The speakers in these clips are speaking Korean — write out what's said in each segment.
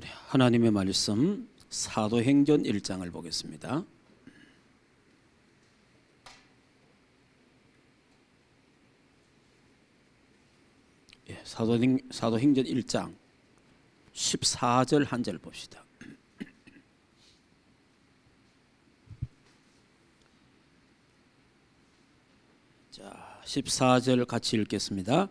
우리 하나님의 말씀 사도행전 1장을 보겠습니다. 사도행전 1장 14절 한 절 봅시다. 자, 14절 같이 읽겠습니다.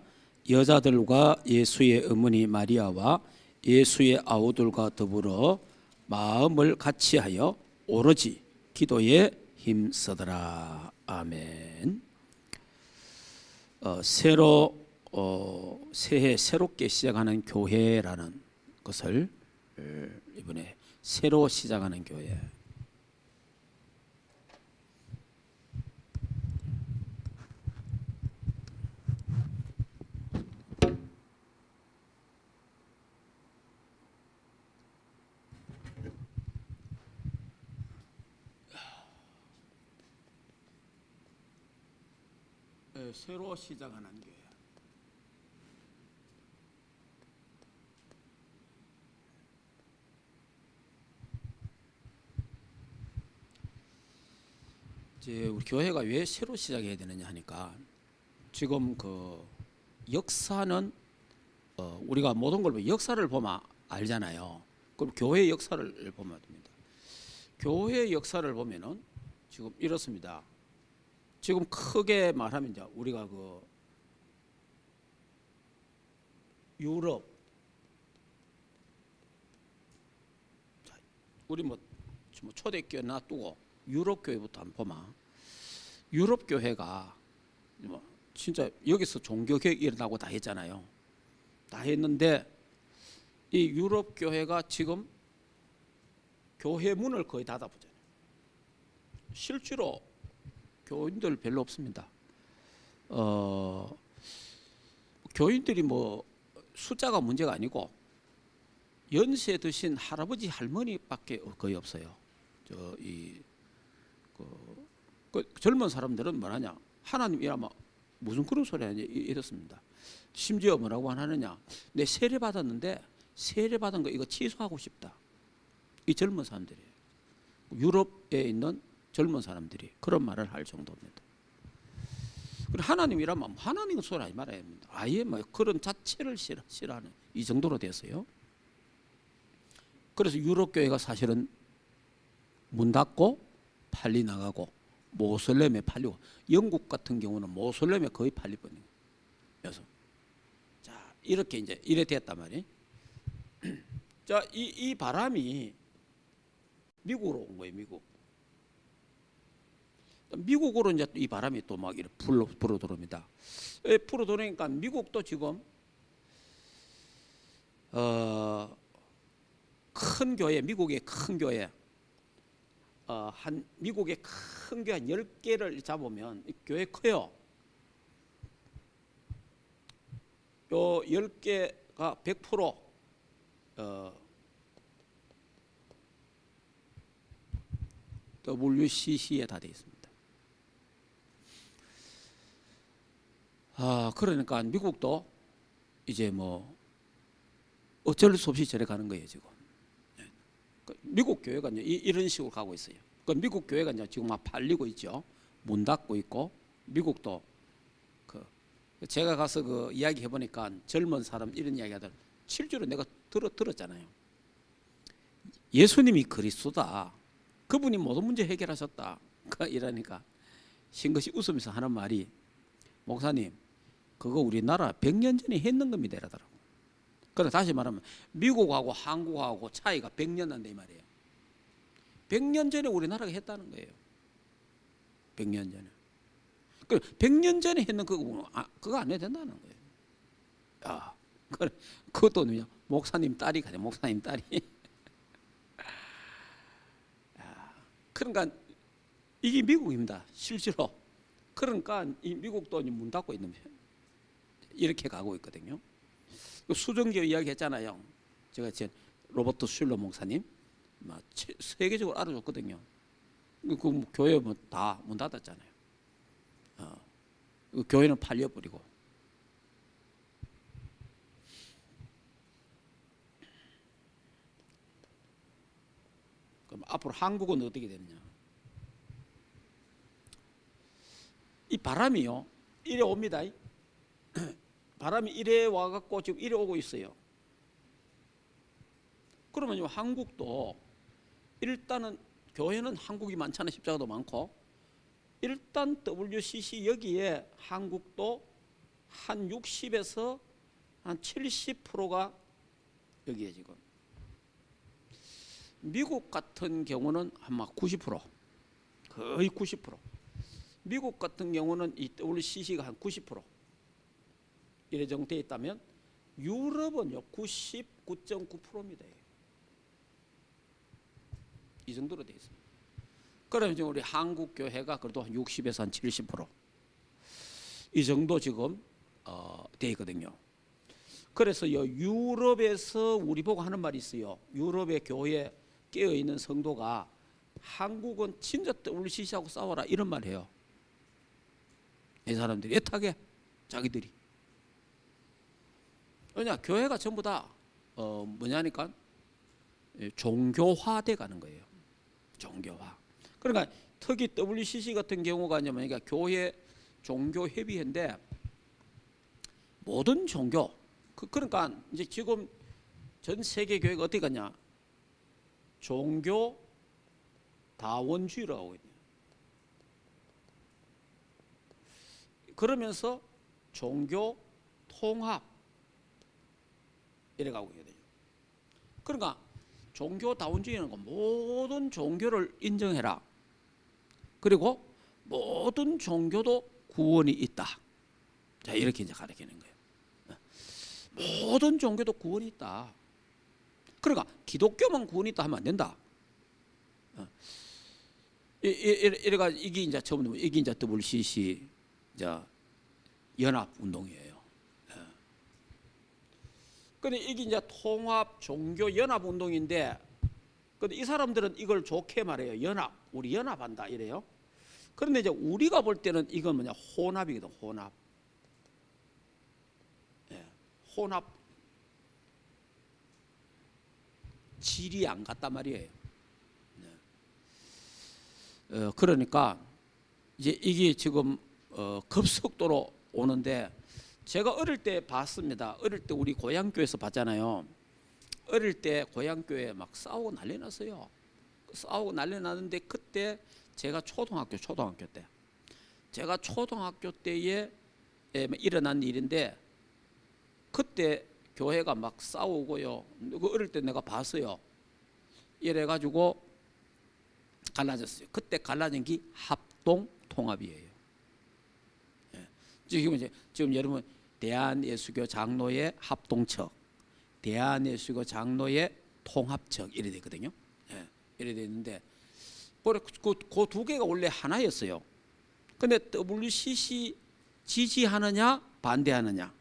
여자들과 예수의 어머니 마리아와 예수의 아우들과 더불어 마음을 같이하여 오로지 기도에 힘쓰더라. 아멘. 새해 새롭게 시작하는 교회라는 것을 이번에 새로 시작하는 교회. 새로 시작하는 교회. 이제 우리 교회가 왜 새로 시작해야 되느냐 하니까 지금 그 역사는 우리가 모든 걸 역사를 보면 알잖아요. 그럼 교회 역사를 보면 됩니다. 교회 역사를 보면은 지금 이렇습니다. 지금 크게 말하면 이제 우리가 그 유럽, 우리 뭐 초대교회 놔두고 유럽 교회부터 한번 보면 유럽 교회가 뭐 진짜 여기서 종교개혁 일어나고 다 했잖아요. 다 했는데 이 유럽 교회가 지금 교회 문을 거의 닫아보잖아요. 실제로 교인들 별로 없습니다. 교인들이 뭐 숫자가 문제가 아니고 연세 드신 할아버지 할머니밖에 거의 없어요. 그 젊은 사람들은 뭐하냐? 하나님이라면 무슨 그런 소리 하냐 이렇습니다. 심지어 뭐라고 하느냐? 내 세례 받았는데 세례 받은 거 이거 취소하고 싶다. 이 젊은 사람들이 유럽에 있는 젊은 사람들이 그런 말을 할 정도입니다. 그리고 하나님이라면 하나님 소리 하지 말아야 합니다. 아예 뭐 그런 자체를 싫어하는 이 정도로 됐어요. 그래서 유럽 교회가 사실은 문 닫고 팔리 나가고 모슬렘에 팔리고 영국 같은 경우는 모슬렘에 거의 팔리버린 거예요. 자, 이렇게 이제 이래 됐단 말이에요. 자, 이 바람이 미국으로 온 거예요. 미국으로 이제 이 바람이 또 막 이렇게 불어 들어옵니다. 불어 들어오니까 미국도 지금 큰 교회, 미국의 큰 교회, 한 미국의 큰 교회 한 10개를 잡으면 이 교회 커요. 요 10개가 100% WCC에 다 되어 있습니다. 그러니까 미국도 이제 뭐 어쩔 수 없이 저래 가는 거예요 지금. 미국 교회가 이제 이런 식으로 가고 있어요. 그 미국 교회가 이제 지금 막 팔리고 있죠. 문 닫고 있고 미국도 제가 가서 그 이야기 해보니까 젊은 사람 이런 이야기하더라고요. 실제로 내가 들었잖아요. 예수님이 그리스도다. 그분이 모든 문제 해결하셨다. 이러니까 신것이 웃으면서 하는 말이 목사님 그거 우리나라 100년 전에 했는 겁니다 이러더라고요. 그래서 다시 말하면 미국하고 한국하고 차이가 100년 난다 이 말이에요. 100년 전에 우리나라가 했다는 거예요. 100년 전에. 100년 전에 했는 그거 안 해도 된다는 거예요. 그것도 그냥 목사님 딸이 가죠. 목사님 딸이. 그러니까 이게 미국입니다. 실제로. 그러니까 이 미국도 문 닫고 있는 이렇게 가고 있거든요. 수정교 이야기 했잖아요. 제가 로버트 슐러 목사님 세계적으로 알아줬거든요. 그 교회 뭐 다 문 닫았잖아요. 교회는 팔려버리고. 그럼 앞으로 한국은 어떻게 되느냐? 이 바람이요, 이래 옵니다. 바람이 이래 와갖고 지금 이래 오고 있어요. 그러면 한국도 일단은 교회는 한국이 많잖아요. 십자가도 많고. 일단 WCC 여기에 한국도 한 60에서 한 70%가 여기에 지금. 미국 같은 경우는 아마 90%, 거의 90%. 미국 같은 경우는 이 WCC가 한 90% 이래 정도 돼 있다면 유럽은요 99.9%입니다. 이 정도로 돼 있습니다. 그러면 지금 우리 한국 교회가 그래도 한 60에서 한 70%이 정도 지금 돼 있거든요. 그래서 유럽에서 우리 보고 하는 말이 있어요. 유럽의 교회에 깨어 있는 성도가 한국은 진짜 WCC하고 싸워라 이런 말 해요. 이 사람들이 애타게 자기들이. 왜냐, 교회가 전부 다 뭐냐니까 종교화돼 가는 거예요. 종교화. 그러니까 특히 WCC 같은 경우가 그러니까 교회 종교 협의회인데 모든 종교 그러니까 이제 지금 전 세계 교회가 어떻게 가냐? 종교 다원주의라고 하고 있네요. 그러면서 종교 통합 이래 가고 있거든요. 그러니까 종교 다원주의는 모든 종교를 인정해라. 그리고 모든 종교도 구원이 있다. 자, 이렇게 이제 가르치는 거예요. 모든 종교도 구원이 있다. 그러니까 기독교만 구원이 있다 하면 안 된다. 이래가 이게 이제 처음 이게 이제 WCC 이제 연합 운동이에요. 근데 이게 이제 통합 종교 연합 운동인데, 근데 이 사람들은 이걸 좋게 말해요. 연합, 우리 연합한다 이래요. 그런데 이제 우리가 볼 때는 이건 뭐냐, 혼합이거든. 혼합. 혼합. 질이 안 같단 말이에요. 그러니까 이제 이게 지금 급속도로 오는데, 제가 어릴 때 봤습니다. 어릴 때 우리 고향교회에서 봤잖아요. 어릴 때 고향교회 막 싸우고 난리 났어요. 싸우고 난리 났는데 그때 제가 초등학교 때, 제가 초등학교 때에 일어난 일인데, 그때 교회가 막 싸우고요. 어릴 때 내가 봤어요. 이래가지고 갈라졌어요. 그때 갈라진 게 합동 통합이에요. 지금 여러분 대한예수교 장로회 합동척, 대한예수교 장로회 통합척 이래 되거든요. 이래 되는데 그 두 개가 원래 하나였어요. 근데 WCC 지지하느냐 반대하느냐.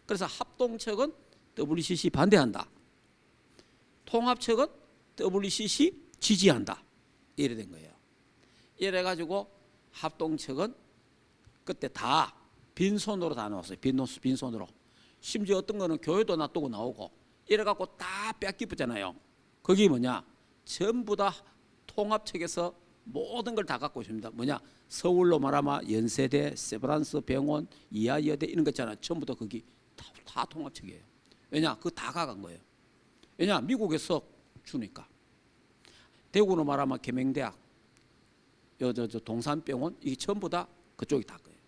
그래서 합동척은 WCC 반대한다. 통합척은 WCC 지지한다. 이래 된 거예요. 이래 가지고 합동척은 그때 다 빈손으로 다 나왔어요. 빈손으로. 심지어 어떤 거는 교회도 놔두고 나오고 이래 갖고 다 뺏기쁘잖아요. 그게 뭐냐? 전부 다 통합책에서 모든 걸 다 갖고 있습니다. 뭐냐? 서울로 말하면 연세대, 세브란스 병원, 이하여대 이런 거 있잖아요. 전부 다 거기 다 통합책이에요. 왜냐? 그거 다 가간 거예요. 왜냐? 미국에서 주니까. 대구로 말하면 계명대학, 동산병원 이게 전부 다 그쪽이 다 거예요.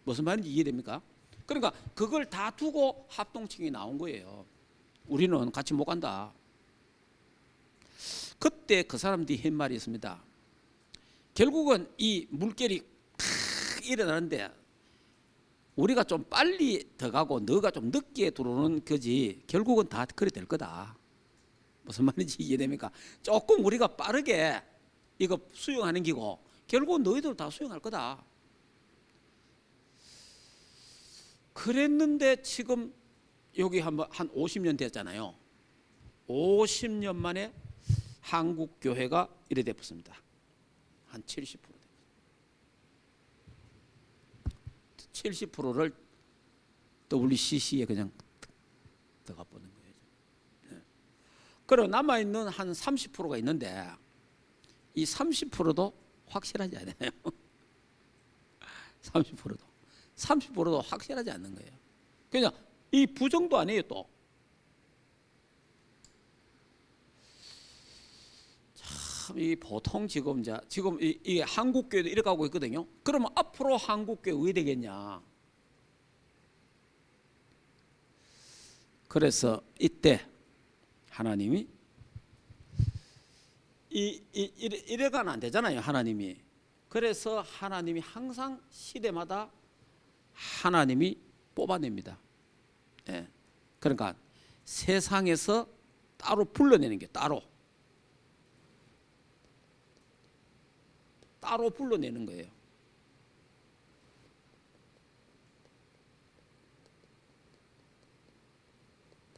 무슨 말인지 이해됩니까? 그러니까 그걸 다 두고 합동층이 나온 거예요. 우리는 같이 못 간다. 그때 그 사람들이 한 말이 있습니다. 결국은 이 물결이 일어나는데 우리가 좀 빨리 들어가고 너가 좀 늦게 들어오는 거지 결국은 다 그래 될 거다. 무슨 말인지 이해됩니까? 조금 우리가 빠르게 이거 수용하는 기고 결국은 너희들 다 수용할 거다. 그랬는데 지금 여기 한 50년 됐잖아요. 50년 만에 한국 교회가 이래 됐습니다. 한 70%. 70%를 WCC에 그냥 들어가 보는 거예요. 그리고 남아있는 한 30%가 있는데 이 30%도 확실하지 않아요. 30%도 확실하지 않는 거예요. 그냥 이 부정도 아니에요. 또 참 이 보통 지금 이 한국교회도 이렇게 하고 있거든요. 그러면 앞으로 한국교회 왜 되겠냐? 그래서 이때 하나님이 이래가는 안 되잖아요. 하나님이. 그래서 하나님이 항상 시대마다 하나님이 뽑아냅니다. 예. 그러니까 세상에서 따로 불러내는 게 따로 불러내는 거예요.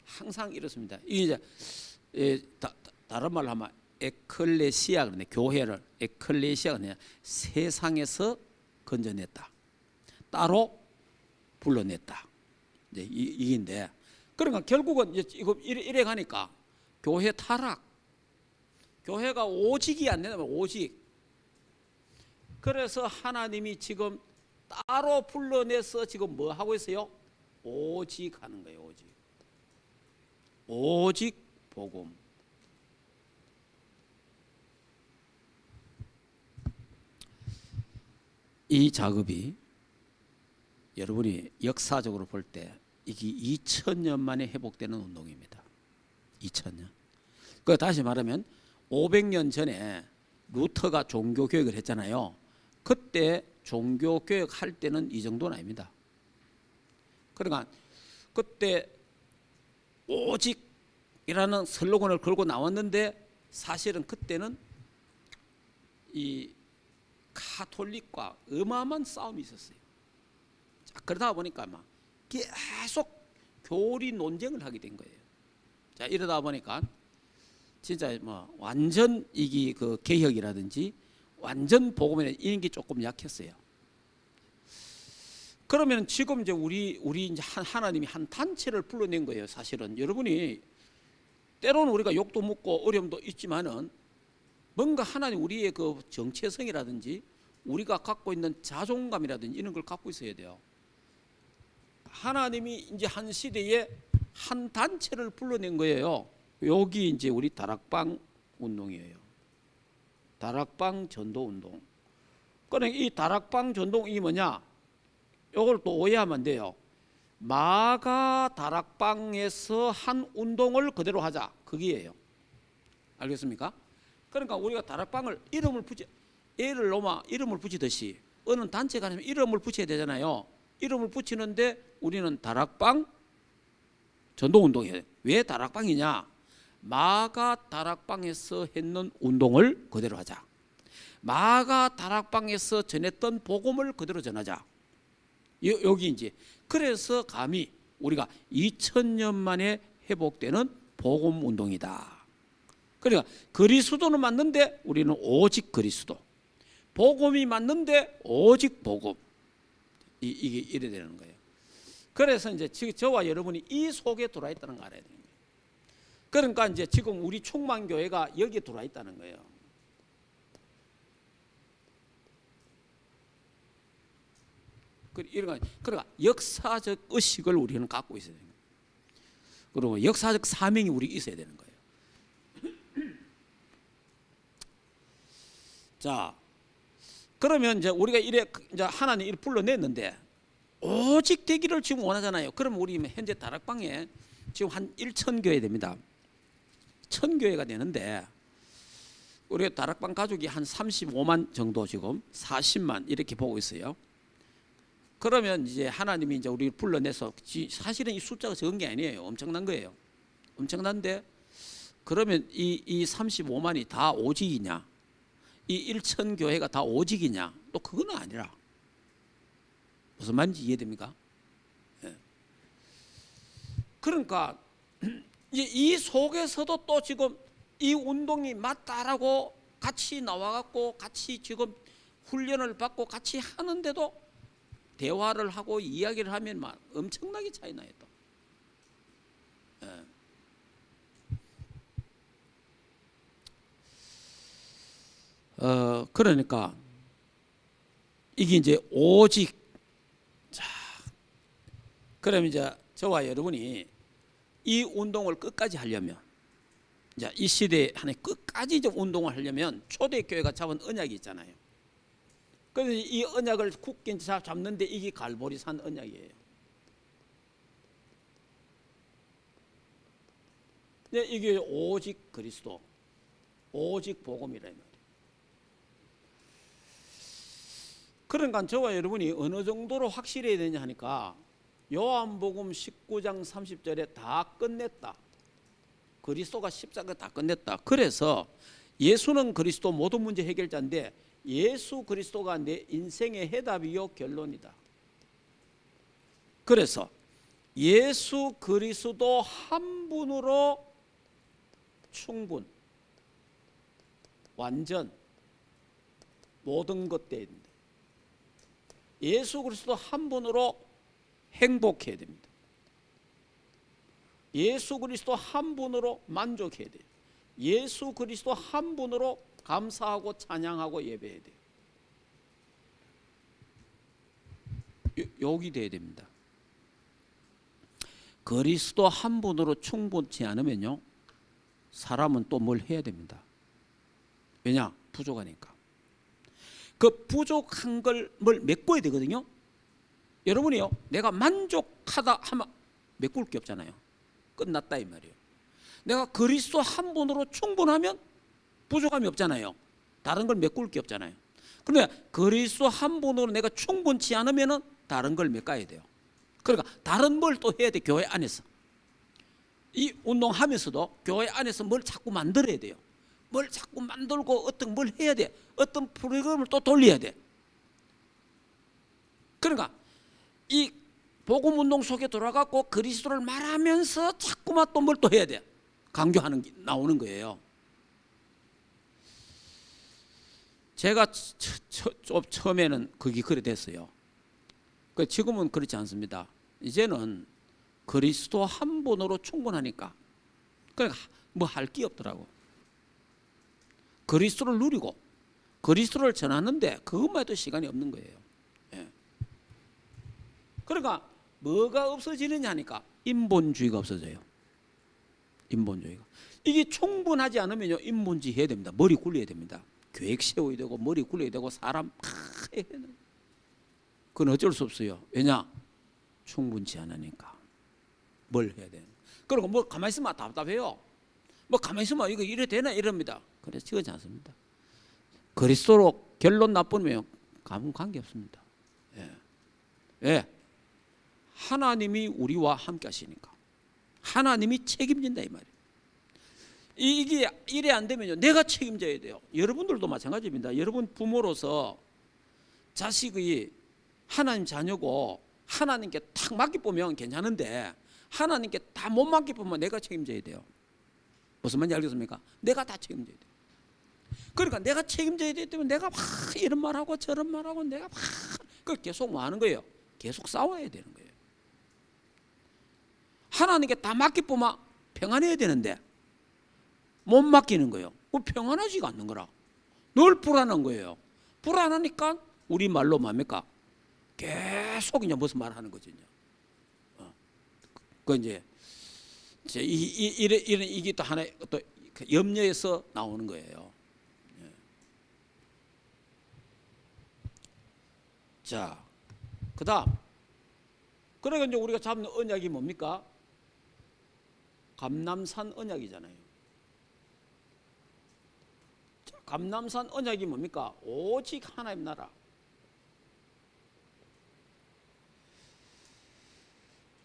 항상 이렇습니다. 이게 이제 다른 말로 하면 에클레시아 그러네. 교회를 에클레시아가 아니라 세상에서 건져냈다. 따로 불러냈다. 이제 이인데 그러니까 결국은 이제 이거 이래 가니까 교회 타락. 교회가 오직이 안 된다면 오직. 그래서 하나님이 지금 따로 불러내서 지금 뭐 하고 있어요? 오직 하는 거예요. 오직. 오직 복음. 이 작업이 여러분이 역사적으로 볼 때 이게 2000년 만에 회복되는 운동입니다. 2000년. 그 다시 말하면 500년 전에 루터가 종교개혁을 했잖아요. 그때 종교개혁 할 때는 이 정도는 아닙니다. 그러니까 그때 오직이라는 슬로건을 걸고 나왔는데 사실은 그때는 이 카톨릭과 어마어마한 싸움이 있었어요. 자, 그러다 보니까 막 계속 교리 논쟁을 하게 된 거예요. 자, 이러다 보니까 진짜 뭐 완전 이기 그 개혁이라든지 완전 복음에 이런 게 조금 약했어요. 그러면 지금 이제 우리 이제 하나님이 한 단체를 불러낸 거예요. 사실은 여러분이 때로는 우리가 욕도 먹고 어려움도 있지만은 뭔가 하나님 우리의 그 정체성이라든지 우리가 갖고 있는 자존감이라든지 이런 걸 갖고 있어야 돼요. 하나님이 이제 한 시대에 한 단체를 불러낸 거예요. 여기 이제 우리 다락방 운동이에요. 다락방 전도 운동. 그러니까 이 다락방 전동이 뭐냐? 이걸 또 오해하면 안 돼요. 마가 다락방에서 한 운동을 그대로 하자. 그게예요. 알겠습니까? 그러니까 우리가 다락방을 이름을 붙이듯이 어느 단체가 아니면 이름을 붙여야 되잖아요. 이름을 붙이는데 우리는 다락방 전도운동이에요. 왜 다락방이냐? 마가 다락방에서 했는 운동을 그대로 하자. 마가 다락방에서 전했던 복음을 그대로 전하자. 여기 이제 그래서 감히 우리가 2000년 만에 회복되는 복음 운동이다. 그러니까 그리스도는 맞는데 우리는 오직 그리스도. 복음이 맞는데 오직 복음. 이게 이래 되는 거예요. 그래서 이제 저와 여러분이 이 속에 들어와 있다는 걸 알아야 되는 거예요. 그러니까 이제 지금 우리 충만교회가 여기에 들어와 있다는 거예요. 그러니까 역사적 의식을 우리는 갖고 있어야 됩니다. 그리고 역사적 사명이 우리 있어야 되는 거예요. 자, 그러면 이제 우리가 이제 하나님 이를 불러냈는데 오직 되기를 지금 원하잖아요. 그럼 우리 현재 다락방에 지금 한 1000교회 됩니다. 1000교회가 되는데 우리 다락방 가족이 한 35만 정도 지금 40만 이렇게 보고 있어요. 그러면 이제 하나님이 이제 우리를 불러내서 사실은 이 숫자가 적은 게 아니에요. 엄청난 거예요. 엄청난데 그러면 이 35만이 다 오직이냐? 이 1000교회가 다 오직이냐? 또 그건 아니라 무슨 말인지 이해됩니까? 예. 그러니까 이제 이 속에서도 또 지금 이 운동이 맞다라고 같이 나와갖고 같이 지금 훈련을 받고 같이 하는데도 대화를 하고 이야기를 하면 막 엄청나게 차이 나요 또. 예. 그러니까 이게 이제 오직, 자, 그러면 이제 저와 여러분이 이 운동을 끝까지 하려면, 이제 이 시대에 하나 끝까지 이제 운동을 하려면 초대교회가 잡은 언약이 있잖아요. 그래서 이 언약을 굳게 잡는데 이게 갈보리산 언약이에요. 이게 오직 그리스도, 오직 복음이라 말이에요. 그러니까 저와 여러분이 어느 정도로 확실해야 되냐 하니까 요한복음 19장 30절에 다 끝냈다. 그리스도가 십자가 다 끝냈다. 그래서 예수는 그리스도 모든 문제 해결자인데 예수 그리스도가 내 인생의 해답이요 결론이다. 그래서 예수 그리스도 한 분으로 충분, 완전, 모든 것 되는데 예수 그리스도 한 분으로 행복해야 됩니다. 예수 그리스도 한 분으로 만족해야 돼요. 예수 그리스도 한 분으로 감사하고 찬양하고 예배해야 돼요. 여기 돼야 됩니다. 그리스도 한 분으로 충분치 않으면요 사람은 또 뭘 해야 됩니다. 왜냐? 부족하니까. 그 부족한 걸 뭘 메꿔야 되거든요. 여러분이요, 내가 만족하다 하면 메꿀 게 없잖아요. 끝났다 이 말이에요. 내가 그리스도 한 분으로 충분하면 부족함이 없잖아요. 다른 걸 메꿀 게 없잖아요. 그러면 그리스도 한 분으로 내가 충분치 않으면 다른 걸 메꿔야 돼요. 그러니까 다른 걸 또 해야 돼. 교회 안에서 이 운동하면서도 교회 안에서 뭘 자꾸 만들어야 돼요. 뭘 자꾸 만들고 어떤 뭘 해야 돼. 어떤 프로그램을 또 돌려야 돼. 그러니까 이 복음 운동 속에 들어가고 그리스도를 말하면서 자꾸만 또 뭘 또 해야 돼. 강조하는 게 나오는 거예요. 제가 처음에는 그게 그래 됐어요. 지금은 그렇지 않습니다. 이제는 그리스도 한 분으로 충분하니까 그러니까 뭐 할 게 없더라고. 그리스도를 누리고 그리스도를 전하는데 그것만 해도 시간이 없는 거예요. 예. 그러니까 뭐가 없어지느냐 하니까 인본주의가 없어져요. 인본주의가. 이게 충분하지 않으면요 인본주의 해야 됩니다. 머리 굴려야 됩니다. 계획 세워야 되고 머리 굴려야 되고 사람 해야 되는. 그건 어쩔 수 없어요. 왜냐? 충분치 않으니까. 뭘 해야 되는. 그리고 뭐 가만히 있으면 답답해요. 뭐 가만히 있으면 이거 이래 되나 이럽니다. 그래서 그렇지 않습니다. 그리스도로 결론 나쁘면 아무 관계 없습니다. 예. 예. 하나님이 우리와 함께 하시니까. 하나님이 책임진다 이 말이에요. 이게 이래 안 되면요 내가 책임져야 돼요. 여러분들도 마찬가지입니다. 여러분 부모로서 자식이 하나님 자녀고 하나님께 탁 맡기보면 괜찮은데 하나님께 다 못 맡기보면 내가 책임져야 돼요. 무슨 말인지 알겠습니까? 내가 다 책임져야 돼요. 그러니까 내가 책임져야 되기 때문에 내가 막 이런 말하고 저런 말하고 내가 막 그걸 계속 뭐 하는 거예요? 계속 싸워야 되는 거예요. 하나님께 다 맡기보면 평안해야 되는데 못 맡기는 거예요. 평안하지가 않는 거라. 늘 불안한 거예요. 불안하니까 우리 말로 뭡니까? 계속 이제 무슨 말 하는 거죠. 그 이제 이게 또 하나의 또 염려에서 나오는 거예요. 자, 그다음. 그러니까 이제 우리가 잡는 언약이 뭡니까? 감람산 언약이잖아요. 자, 감람산 언약이 뭡니까? 오직 하나님 나라.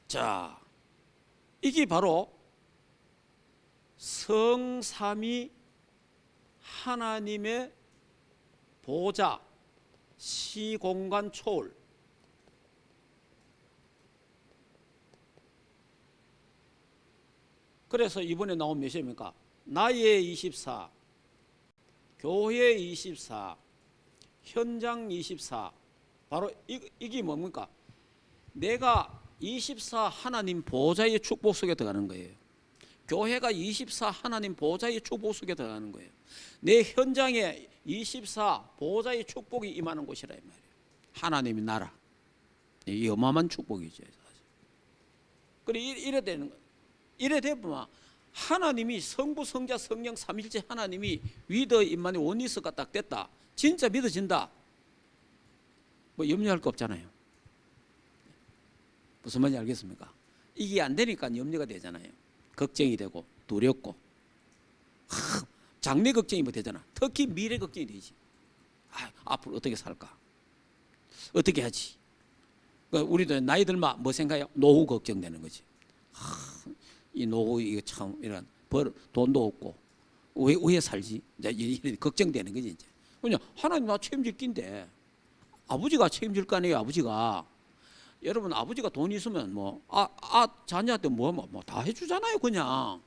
자, 이게 바로 성삼위 하나님의 보좌, 시공간 초월. 그래서 이번에 나온 메시지입니까? 나의 24, 교회 24, 현장 24. 바로 이게 뭡니까? 내가 24 하나님 보좌의 축복 속에 들어가는 거예요. 교회가 24 하나님 보호자의 축복 속에 들어가는 거예요. 내 현장에 24 보호자의 축복이 임하는 곳이라 이 말이에요. 하나님의 나라. 이 어마어마한 축복이죠. 그래 이래 되는 거예요. 이래 되면 하나님이 성부 성자 성령 삼일체 하나님이 위더 임만의 원리스가 딱 됐다. 진짜 믿어진다. 뭐 염려할 거 없잖아요. 무슨 말인지 알겠습니까? 이게 안 되니까 염려가 되잖아요. 걱정이 되고 두렵고 장래 걱정이 뭐 되잖아. 특히 미래 걱정이 되지. 앞으로 어떻게 살까? 어떻게 하지? 우리도 나이 들면 뭐 생각해요? 노후 걱정되는 거지. 이 노후 이거 참 이런 돈도 없고 왜 살지? 이런 걱정되는 거지 이제. 그냥 하나님 나 책임질 낀데 아버지가 책임질 거 아니에요. 아버지가 여러분 아버지가 돈 있으면 뭐 자녀한테 뭐 다 해주잖아요. 그냥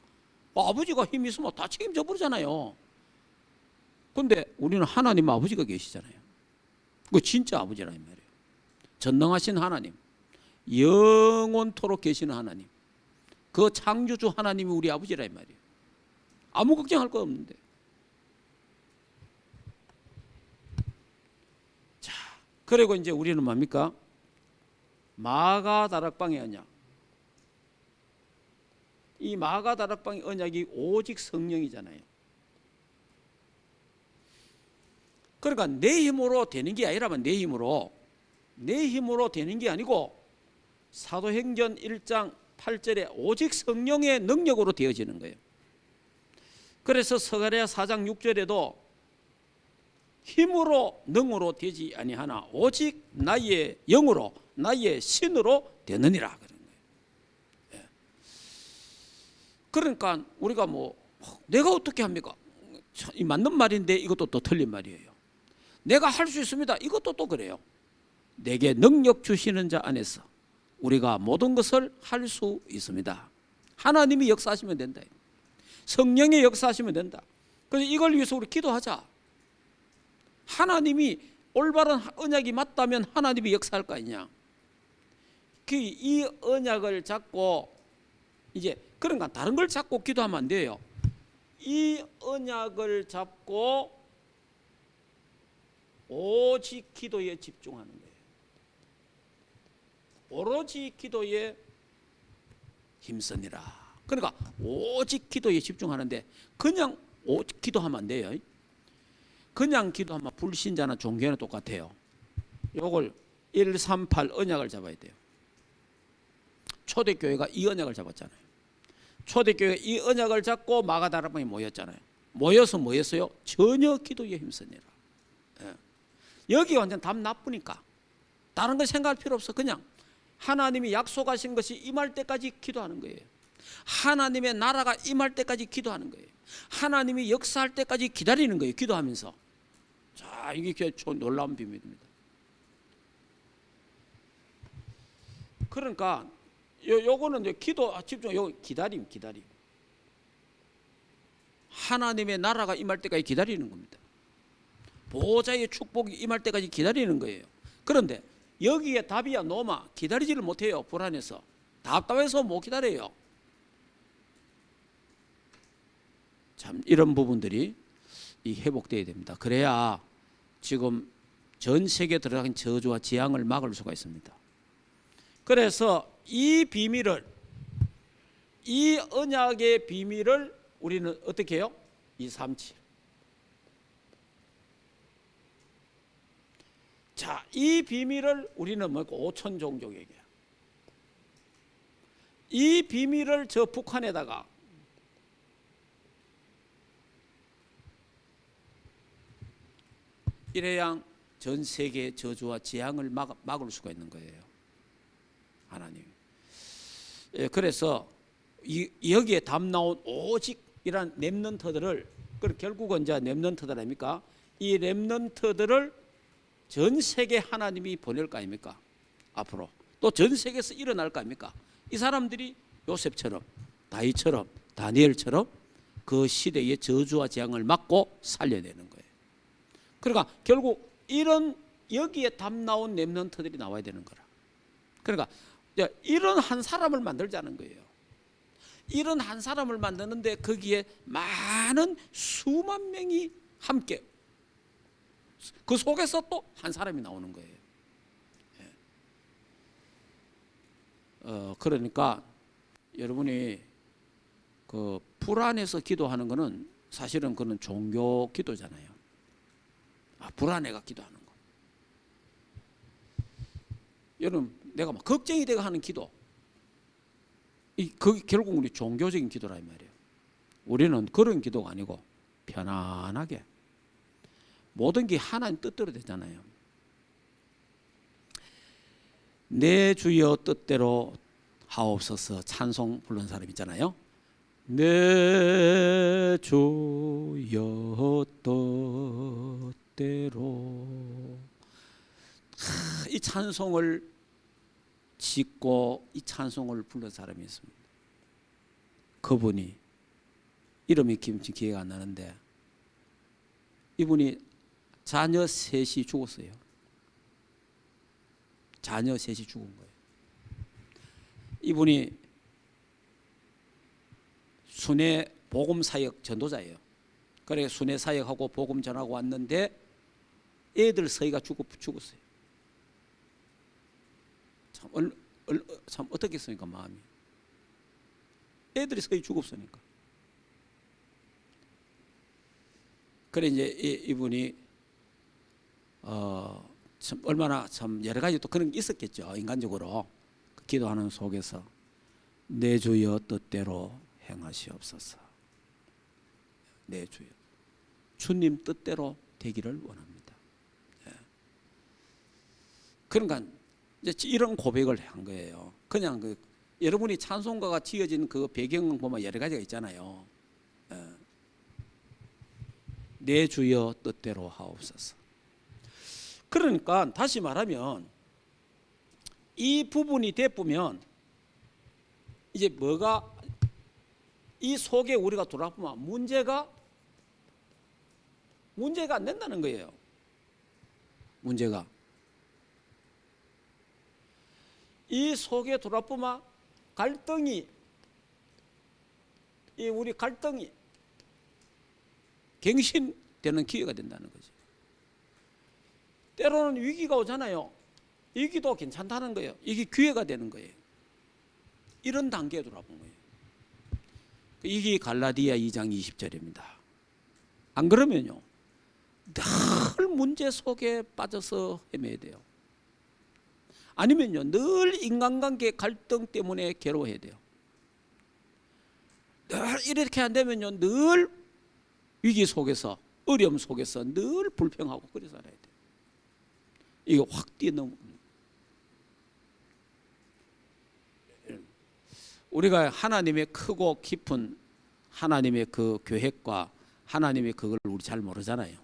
아버지가 힘 있으면 다 책임져 버리잖아요. 근데 우리는 하나님 아버지가 계시잖아요. 그 진짜 아버지라 이 말이에요. 전능하신 하나님, 영원토록 계시는 하나님, 그 창조주 하나님이 우리 아버지라 이 말이에요. 아무 걱정할 거 없는데. 자, 그리고 이제 우리는 뭡니까? 마가다락방의 언약. 이 마가다락방의 언약이 오직 성령이잖아요. 그러니까 내 힘으로 되는 게 아니라면 내 힘으로 되는 게 아니고 사도행전 1장 8절에 오직 성령의 능력으로 되어지는 거예요. 그래서 스가랴 4장 6절에도 힘으로 능으로 되지 아니하나 오직 나의 영으로 나의 신으로 되느니라 그런 거예요. 예. 그러니까 우리가 뭐 내가 어떻게 합니까? 이 맞는 말인데 이것도 또 틀린 말이에요. 내가 할 수 있습니다. 이것도 또 그래요. 내게 능력 주시는 자 안에서 우리가 모든 것을 할 수 있습니다. 하나님이 역사하시면 된다. 성령의 역사하시면 된다. 그래서 이걸 위해서 우리 기도하자. 하나님이 올바른 언약이 맞다면 하나님이 역사할 거 아니냐. 이 언약을 잡고 이제 그러니까 다른 걸 잡고 기도하면 안 돼요. 이 언약을 잡고 오직 기도에 집중하는 거예요. 오로지 기도에 힘쓰니라. 그러니까 오직 기도에 집중하는데 그냥 오직 기도하면 안 돼요. 그냥 기도하면 불신자나 종교는 똑같아요. 요걸 138 언약을 잡아야 돼요. 초대교회가 이 언약을 잡았잖아요. 초대교회가 이 언약을 잡고 마가다락방에 모였잖아요. 모여서 뭐 했어요? 전혀 기도에 힘쓰니라. 여기 완전 답 나쁘니까 다른 거 생각할 필요 없어. 그냥 하나님이 약속하신 것이 임할 때까지 기도하는 거예요. 하나님의 나라가 임할 때까지 기도하는 거예요. 하나님이 역사할 때까지 기다리는 거예요. 기도하면서. 자, 이게 놀라운 비밀입니다. 그러니까 요거는 이제 기도 집중. 요 기다림. 하나님의 나라가 임할 때까지 기다리는 겁니다. 보호자의 축복이 임할 때까지 기다리는 거예요. 그런데 여기에 답이야 노마 기다리지를 못해요. 불안해서 답답해서 못 기다려요. 참 이런 부분들이 회복돼야 됩니다. 그래야 지금 전 세계에 들어간 저주와 재앙을 막을 수가 있습니다. 그래서 이 언약의 비밀을 우리는 어떻게 해요? 237. 자, 이 비밀을 우리는 뭐고 5천 종족에게 이 비밀을 저 북한에다가 이래야 전 세계 저주와 재앙을 막을 수가 있는 거예요. 하나님. 예, 그래서 여기에 답 나온 오직이란 렘넌트들을 결국은 이제 렘넌트들 아닙니까? 이 렘넌트들을 전 세계 하나님이 보낼 거 아닙니까? 앞으로 또 전 세계에서 일어날 거 아닙니까? 이 사람들이 요셉처럼 다윗처럼 다니엘처럼 그 시대의 저주와 재앙을 막고 살려내는 거예요. 그러니까 결국 이런 여기에 답 나온 렘넌트들이 나와야 되는 거라. 그러니까 이런 한 사람을 만들자는 거예요. 이런 한 사람을 만드는데 거기에 많은 수만 명이 함께 그 속에서 또 한 사람이 나오는 거예요. 그러니까 여러분이 그 불안해서 기도하는 거는 사실은 그는 종교 기도잖아요. 불안해가 기도하는 거. 여러분 내가 막 걱정이 되고 하는 기도, 그 결국 우리 종교적인 기도라 이 말이에요. 우리는 그런 기도가 아니고 편안하게 모든 게 하나님 뜻대로 되잖아요. 내 주여 뜻대로 하옵소서 찬송 부른 사람 있잖아요. 내 주여 뜻대로. 이 찬송을 짓고 이 찬송을 부른 사람이 있습니다. 그분이 이름이 기회가 안 나는데 이분이 자녀 셋이 죽었어요. 자녀 셋이 죽은 거예요. 이분이 순회 복음 사역 전도자예요. 그래 순회 사역하고 복음 전하고 왔는데 애들 서희가 죽었어요. 참 어떻겠습니까 마음이. 애들이 서희 죽었으니까. 그래 이제 이분이 참 얼마나 참 여러 가지 또 그런 게 있었겠죠. 인간적으로 기도하는 속에서 내 주여 뜻대로 행하시옵소서. 내 주여 주님 뜻대로 되기를 원합니다. 그러니까 이제 이런 고백을 한 거예요. 그냥 여러분이 찬송가가 지어진 그 배경 보면 여러 가지가 있잖아요. 내 주여 뜻대로 하옵소서. 그러니까 다시 말하면 이 부분이 되면 이제 뭐가 이 속에 우리가 돌아보면 문제가 안 된다는 거예요. 문제가 이 속에 돌아보면 우리 갈등이 갱신되는 기회가 된다는 거죠. 때로는 위기가 오잖아요. 위기도 괜찮다는 거예요. 이게 기회가 되는 거예요. 이런 단계에 돌아본 거예요. 이게 갈라디아 2장 20절입니다. 안 그러면요 늘 문제 속에 빠져서 헤매야 돼요. 아니면요 늘 인간관계 갈등 때문에 괴로워해야 돼요. 늘 이렇게 안 되면요 늘 위기 속에서 어려움 속에서 늘 불평하고 그래 살아야 돼요. 이게 확 뛰어넘는. 우리가 하나님의 크고 깊은 하나님의 그 계획과 하나님의 그걸 우리 잘 모르잖아요.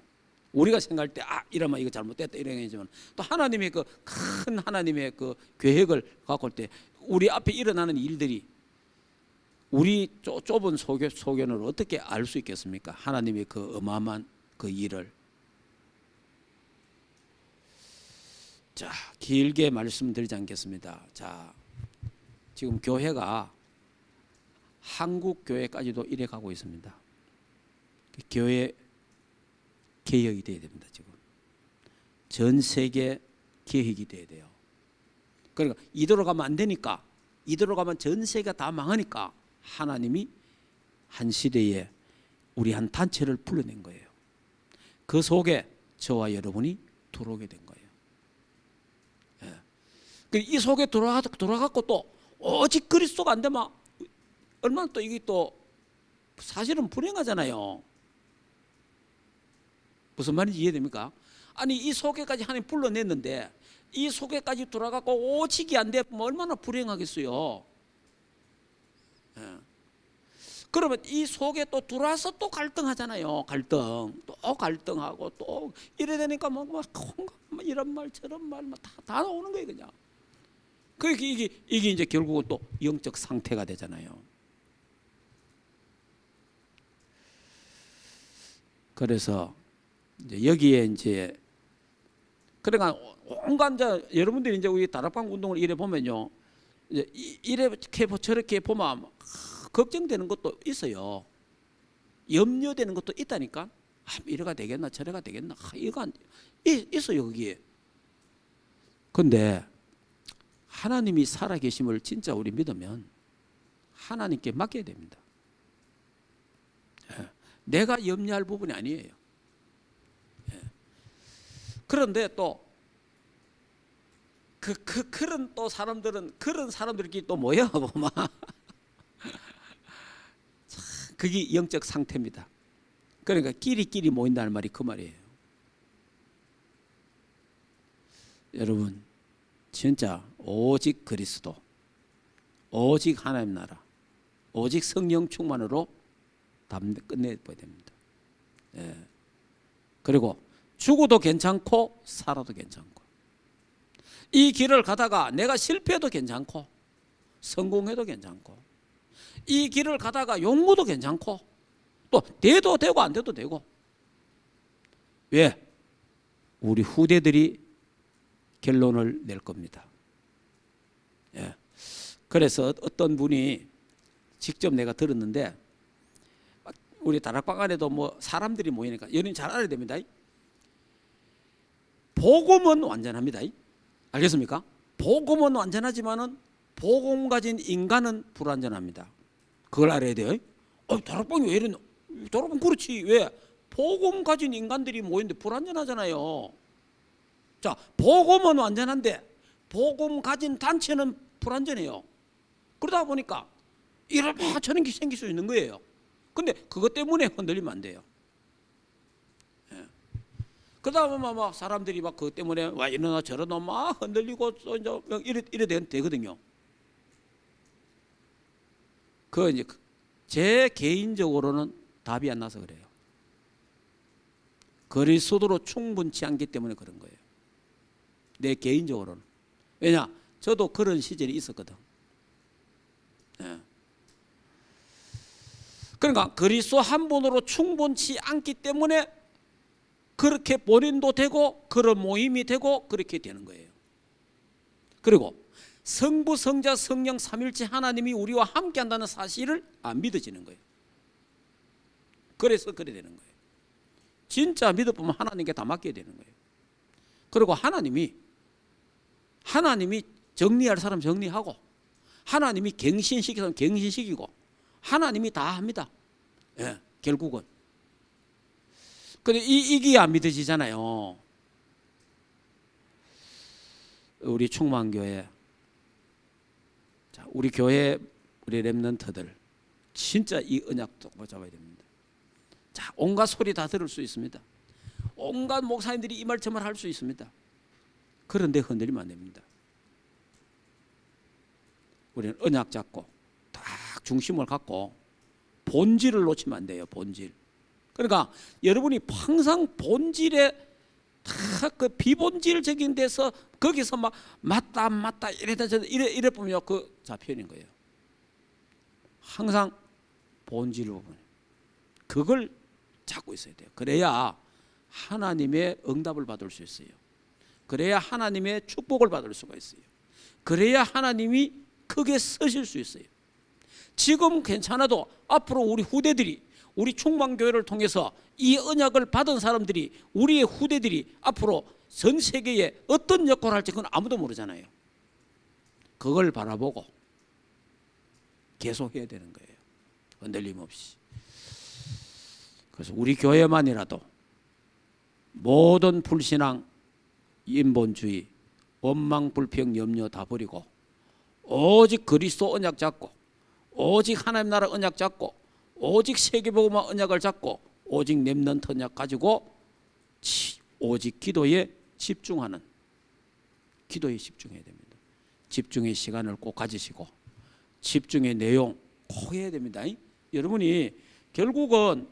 우리가 생각할 때 이러면 이거 잘못됐다 이러겠지만 또 하나님의 그 큰 하나님의 그 계획을 갖고 올 때 우리 앞에 일어나는 일들이 우리 좁은 소견으로 어떻게 알 수 있겠습니까? 하나님의 그 어마어마한 그 일을. 자, 길게 말씀드리지 않겠습니다. 자, 지금 교회가 한국 교회까지도 이래 가고 있습니다. 교회 개혁이 돼야 됩니다. 지금 전 세계 개혁이 돼야 돼요. 그러니까 이대로 가면 안 되니까, 이대로 가면 전 세계가 다 망하니까 하나님이 한 시대에 우리 한 단체를 불러낸 거예요. 그 속에 저와 여러분이 들어오게 된 거예요. 이 속에 돌아갔고 또 오직 그리스도가 안 되면 얼마나 또 이게 또 사실은 불행하잖아요. 무슨 말인지 이해됩니까? 아니 이 속에까지 하나님 불러냈는데 이 속에까지 돌아가고 오직이 안 되면 얼마나 불행하겠어요. 그러면 이 속에 또 들어와서 또 갈등하잖아요. 또 갈등하고 또 이래 되니까 뭐 이런 말 저런 말 다 나오는 거예요 그냥. 이게 이제 결국은 또 영적 상태가 되잖아요. 그래서 이제 여기에 이제 그러니까 온갖 여러분들이 이제 우리 다락방 운동을 이래 보면요, 이제 이렇게 저렇게 보면 걱정되는 것도 있어요. 염려되는 것도 있다니까. 이래가 되겠나 저래가 되겠나. 이거 있어요 거기에. 근데 하나님이 살아계심을 진짜 우리 믿으면 하나님께 맡겨야 됩니다. 내가 염려할 부분이 아니에요. 그런데 또 그런 또 사람들은 그런 사람들끼리 또 모여 보면 그게 영적 상태입니다. 그러니까 끼리끼리 모인다는 말이 그 말이에요. 여러분 진짜 오직 그리스도, 오직 하나님 나라, 오직 성령 충만으로 끝내버려야 됩니다. 예. 그리고 죽어도 괜찮고 살아도 괜찮고, 이 길을 가다가 내가 실패해도 괜찮고 성공해도 괜찮고, 이 길을 가다가 욕먹어도 괜찮고 또 돼도 되고 안 돼도 되고. 왜? 우리 후대들이 결론을 낼 겁니다. 예. 그래서 어떤 분이 직접 내가 들었는데, 우리 다락방 안에도 뭐 사람들이 모이니까 여러분 잘 알아야 됩니다. 복음은 완전합니다. 알겠습니까? 복음은 완전하지만은 복음 가진 인간은 불완전합니다. 그걸 알아야 돼요. 다락방이 왜 이러냐? 다락방 그렇지. 왜? 복음 가진 인간들이 모이는데 불완전하잖아요. 자, 복음은 완전한데 복음 가진 단체는 불완전해요. 그러다 보니까 이런 저런 게 생길 수 있는 거예요. 근데 그것 때문에 흔들리면 안 돼요. 예. 그러다 보면 막 사람들이 막 그것 때문에 와 이러나 저러나 막 흔들리고 또 이제 이래 되거든요. 그 이제 제 개인적으로는 답이 안 나서 그래요. 그리스도로 충분치 않기 때문에 그런 거예요. 내 개인적으로는. 왜냐? 저도 그런 시절이 있었거든. 예. 그러니까 그리스도 한 분으로 충분치 않기 때문에 그렇게 본인도 되고 그런 모임이 되고 그렇게 되는 거예요. 그리고 성부, 성자, 성령 삼일체 하나님이 우리와 함께 한다는 사실을 안 믿어지는 거예요. 그래서 그래 되는 거예요. 진짜 믿어보면 하나님께 다 맡겨야 되는 거예요. 그리고 하나님이 정리할 사람 정리하고, 하나님이 갱신시킬 사람 갱신시키고, 하나님이 다 합니다. 예, 결국은. 근데 이게 안 믿어지잖아요. 우리 충만교회, 자, 우리 교회, 우리 렘넌트들 진짜 이 언약 똑바로 잡아야 됩니다. 자, 온갖 소리 다 들을 수 있습니다. 온갖 목사님들이 이 말처럼 할 수 있습니다. 그런데 흔들리면 안 됩니다. 우리는 언약 잡고 딱 중심을 갖고 본질을 놓치면 안 돼요. 본질. 그러니까 여러분이 항상 본질에 다 그 비본질적인 데서 거기서 막 맞다 안 맞다 이래 보면 그 잡혀있는 거예요. 항상 본질을 보면 그걸 잡고 있어야 돼요. 그래야 하나님의 응답을 받을 수 있어요. 그래야 하나님의 축복을 받을 수가 있어요. 그래야 하나님이 크게 쓰실 수 있어요. 지금 괜찮아도 앞으로 우리 후대들이, 우리 충만교회를 통해서 이 언약을 받은 사람들이, 우리의 후대들이 앞으로 전 세계에 어떤 역할을 할지 그건 아무도 모르잖아요. 그걸 바라보고 계속 해야 되는 거예요. 흔들림 없이. 그래서 우리 교회만이라도 모든 불신앙, 인본주의, 원망, 불평, 염려 다 버리고 오직 그리스도 언약 잡고, 오직 하나님 나라 언약 잡고, 오직 세계복음화 언약을 잡고, 오직 렘넌트 언약 가지고 오직 기도에 집중해야 됩니다. 집중의 시간을 꼭 가지시고 집중의 내용 꼭 해야 됩니다. 여러분이 결국은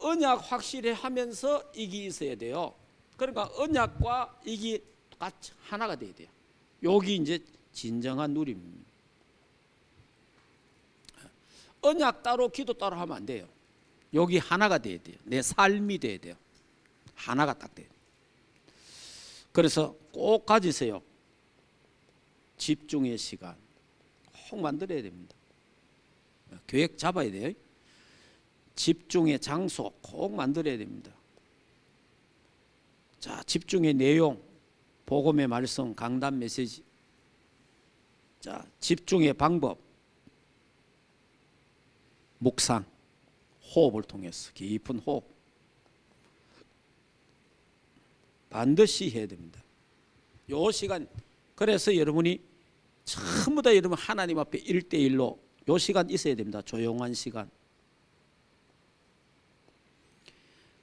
언약 확실히 하면서 이게 있어야 돼요. 그러니까 언약과 이게 같이 하나가 돼야 돼요. 여기 이제 진정한 누림입니다. 언약 따로 기도 따로 하면 안 돼요. 여기 하나가 돼야 돼요. 내 삶이 돼야 돼요. 하나가 딱 돼요. 그래서 꼭 가지세요. 집중의 시간 꼭 만들어야 됩니다. 계획 잡아야 돼요. 집중의 장소 꼭 만들어야 됩니다. 자, 집중의 내용, 복음의 말씀, 강단 메시지. 자, 집중의 방법, 묵상, 호흡을 통해서 깊은 호흡. 반드시 해야 됩니다. 요 시간, 그래서 여러분이 전부 다 여러분 하나님 앞에 1대1로 요 시간 있어야 됩니다. 조용한 시간.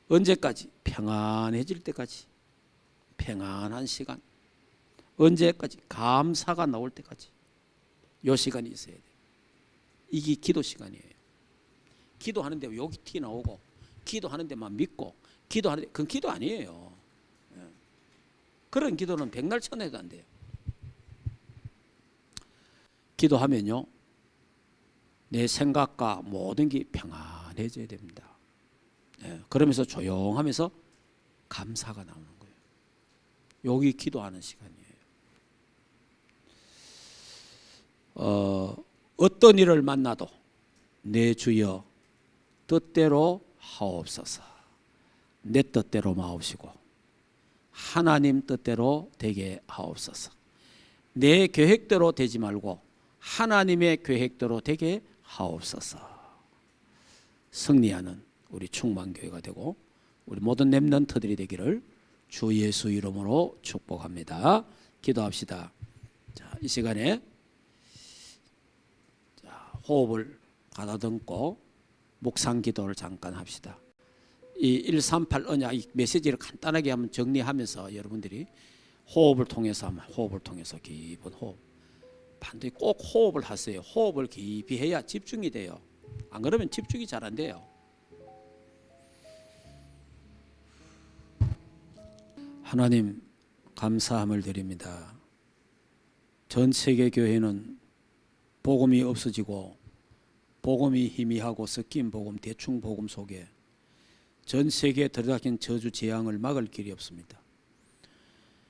언제까지? 평안해질 때까지. 평안한 시간. 언제까지? 감사가 나올 때까지. 요 시간이 있어야 돼요. 이게 기도 시간이에요. 기도하는데 여기 티 나오고, 기도하는데만 믿고, 기도하는데 그건 기도 아니에요. 그런 기도는 백날 천해도 안 돼요. 기도하면요, 내 생각과 모든 게 평안해져야 됩니다. 그러면서 조용하면서 감사가 나오는 거예요. 여기 기도하는 시간이에요. 어떤 일을 만나도 내 주여 뜻대로 하옵소서. 내 뜻대로 마옵시고 하나님 뜻대로 되게 하옵소서. 내 계획대로 되지 말고 하나님의 계획대로 되게 하옵소서. 승리하는 우리 충만교회가 되고 우리 모든 렘넌트들이 되기를 주 예수 이름으로 축복합니다. 기도합시다. 자, 이 시간에 호흡을 가다듬고 묵상 기도를 잠깐 합시다. 이 138 언약 이 메시지를 간단하게 한번 정리하면서 여러분들이 호흡을 통해서 한번 호흡을 통해서 깊은 호흡. 반드시 꼭 호흡을 하세요. 호흡을 깊이 해야 집중이 돼요. 안 그러면 집중이 잘 안 돼요. 하나님 감사함을 드립니다. 전 세계 교회는 복음이 없어지고 복음이 희미하고 섞인 복음, 대충 복음 속에 전 세계에 들이닥친 저주 재앙을 막을 길이 없습니다.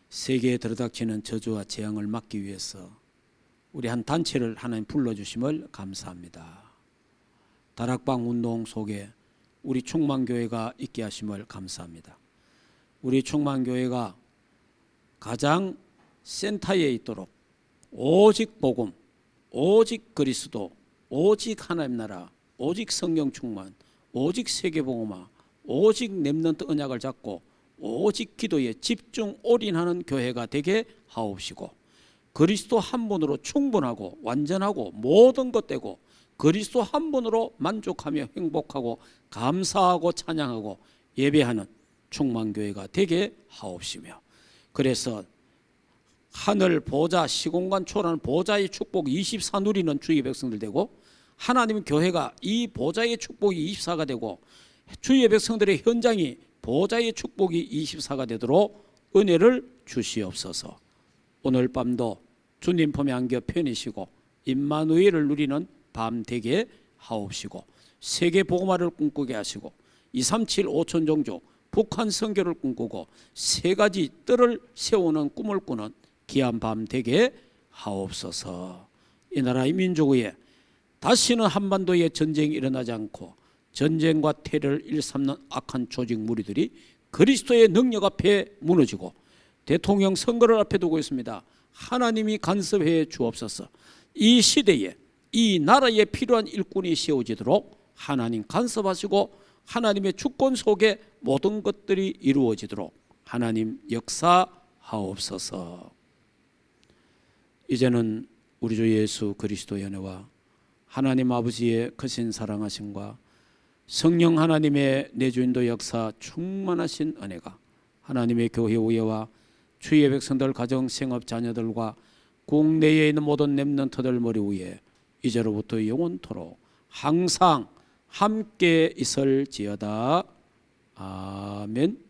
세계에 들이닥치는 저주와 재앙을 막기 위해서 우리 한 단체를 하나님 불러주심을 감사합니다. 다락방 운동 속에 우리 충만교회가 있게 하심을 감사합니다. 우리 충만교회가 가장 센터에 있도록 오직 복음, 오직 그리스도, 오직 하나님 나라, 오직 성령 충만, 오직 세계복음화, 오직 렘넌트 언약을 잡고 오직 기도에 집중 올인하는 교회가 되게 하옵시고 그리스도 한 분으로 충분하고 완전하고 모든 것 되고 그리스도 한 분으로 만족하며 행복하고 감사하고 찬양하고 예배하는 충만교회가 되게 하옵시며 그래서 하늘 보좌 시공간 초월하는 보좌의 축복 24 누리는 주의 백성들 되고 하나님 교회가 이 보좌의 축복이 24가 되고 주의 백성들의 현장이 보좌의 축복이 24가 되도록 은혜를 주시옵소서. 오늘 밤도 주님 품에 안겨 편히쉬고 임마누엘을 누리는 밤 되게 하옵시고 세계 복음화를 꿈꾸게 하시고 237 5천 종족 북한 선교를 꿈꾸고 세 가지 뜰을 세우는 꿈을 꾸는 귀한 밤 되게 하옵소서. 이 나라의 민족 위에 다시는 한반도에 전쟁이 일어나지 않고 전쟁과 테러를 일삼는 악한 조직 무리들이 그리스도의 능력 앞에 무너지고 대통령 선거를 앞에 두고 있습니다. 하나님이 간섭해 주옵소서. 이 시대에 이 나라에 필요한 일꾼이 세워지도록 하나님 간섭하시고 하나님의 주권 속에 모든 것들이 이루어지도록 하나님 역사하옵소서. 이제는 우리 주 예수 그리스도의 은혜와 하나님 아버지의 크신 사랑하심과 성령 하나님의 내주인도 역사 충만하신 은혜가 하나님의 교회 우애와 주의 백성들 가정 생업 자녀들과 국내에 있는 모든 렘넌트들 머리 위에 이제로부터 영원토록 항상 함께 있을지어다. 아멘.